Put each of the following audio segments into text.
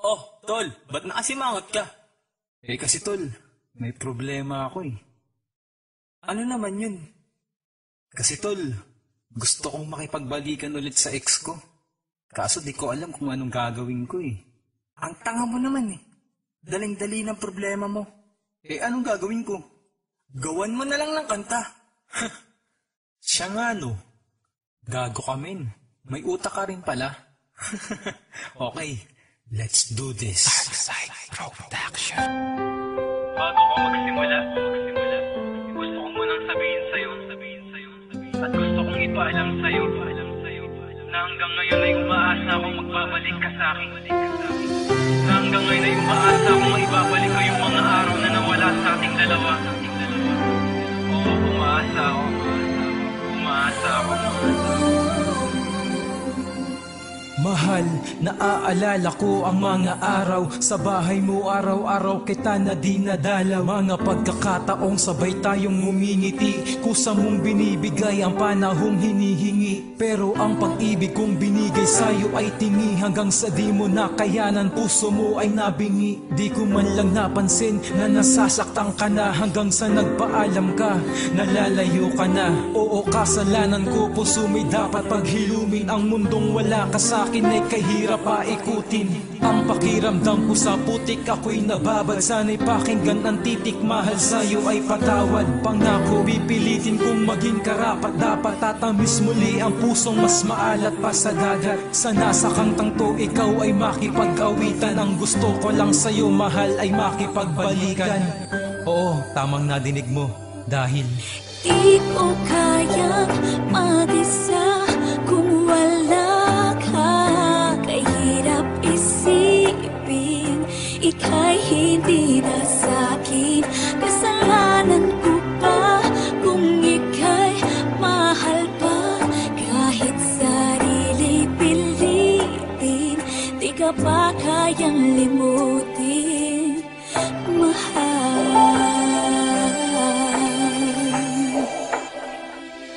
Oh, tol, ba't nakasimangot ka? Kasi tol, may problema ako eh. Ano naman yun? Kasi tol, gusto kong makipagbalikan ulit sa ex ko. Kaso di ko alam kung anong gagawin ko eh. Ang tanga mo naman eh. Daling-dali ng problema mo. Anong gagawin ko? Gawan mo na lang ng kanta. Siya nga no. Gago ka men. May utak ka rin pala. Okay, let's do this. Production. Bago ko magsimula, gusto ko munang sabihin sa'yo, at gusto kong ipaalam sa'yo, na hanggang ngayon ay umaasa akong magbabalik ka sa'kin. Na hanggang ngayon ay umaasa akong maibabalik ko yung mga araw na nawala sa ating dalawa. Oo, umaasa ako. Mahal, naaalala ko ang mga araw sa bahay mo, araw-araw kita na dinadala. Mga pagkakataong sabay tayong ngumingiti, kusa mong binibigay ang panahong hinihingi. Pero ang pag-ibig kong binigay sa'yo ay tingi, hanggang sa di mo nakayanan, puso mo ay nabingi. Di ko man lang napansin na nasasaktan ka na, hanggang sa nagpaalam ka, nalalayo ka na. Oo, kasalanan ko, puso may dapat paghilumin. Ang mundong wala ka sa'kin ay kahirap paikutin. Ang pakiramdam ko sa putik, ako'y nababad. Sana'y pakinggan ang titik, mahal sa'yo ay patawad. Pangako, pipilitin kong maging karapat. Dapat tatamis muli ang pusong mas maalat pa sa dagat. Sana sa kantang to, ikaw ay makipag-awitan. Ang gusto ko lang sa'yo, mahal, ay makipagbalikan. Oo, tamang nadinig mo, dahil di ko kayang mag-isa kung wala ka. Kahirap isipin, ika'y hindi na sa'kin. Kasalanan ko ba kung ika'y mahal pa? Kahit sarili pilitin, di ka pa kayang limutin, mahal.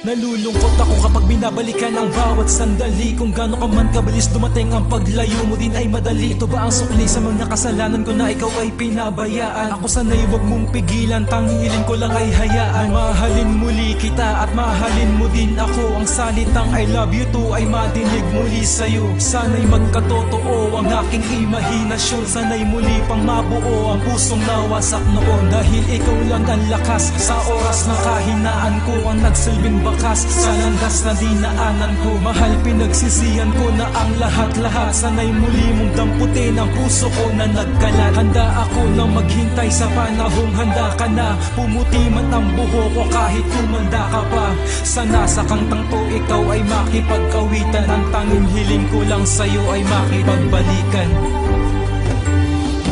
Nalulungkot ako kapag binabalikan ang bawat sandali. Kung gaano ka man kabilis dumating, ang paglayo mo din ay madali. Ito ba ang sukli sa mga kasalanan ko na ikaw ay pinabayaan? Ako sana'y huwag mong pigilan, tanging hiling ko lang ay hayaan. Mahalin muli kita at mahalin mo din ako. Ang salitang I love you too ay madinig muli sa'yo. Sana'y magkatotoo ang aking imahinasyon. Sana'y muli pang mabuo ang pusong nawasak noon. Dahil ikaw lang ang lakas sa oras ng kahinaan ko, ang nagsilbing sa landas na dinaanan ko. Mahal, pinagsisihan ko na ang lahat-lahat. Sana'y muli mong damputin ang puso ko na nagkalat. Handa ako na maghintay sa panahong handa ka na. Pumuti man ang buho ko kahit tumanda ka pa. Sana sa kantang to, ikaw ay makipag-awitan. Ang tanging hiling ko lang sa'yo ay makipagbalikan.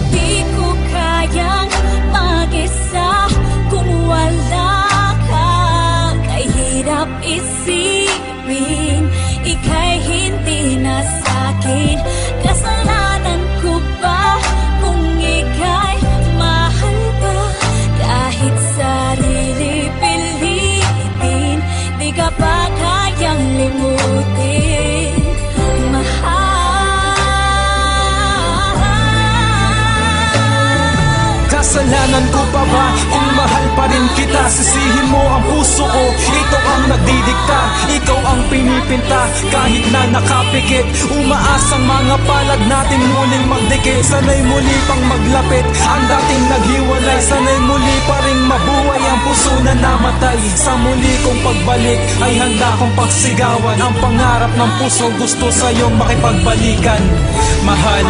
Di ko kayang mag-isa kung wala ka. Kahirap isipin, ika'y hindi na sa'kin. Kasalanan ko ba kung ika'y mahal pa? Kahit sarili pilitin, di ka pa kayang limutin, mahal. Kasalanan ko pa ba kung mahal pa rin kita? Sisihin mo ang puso ko, ito ang nagdidikta. Ikaw ang pinipinta kahit na nakapikit. Umaasang mga palad natin muling magdikit. Sana'y muli pang maglapit ang dating naghiwalay. Sana'y muli pa rin mabuhay ang puso na namatay. Sa muli kong pagbalik ay handa kong pagsigawan. Ang pangarap ng puso, gusto sa'yong makipagbalikan, mahal.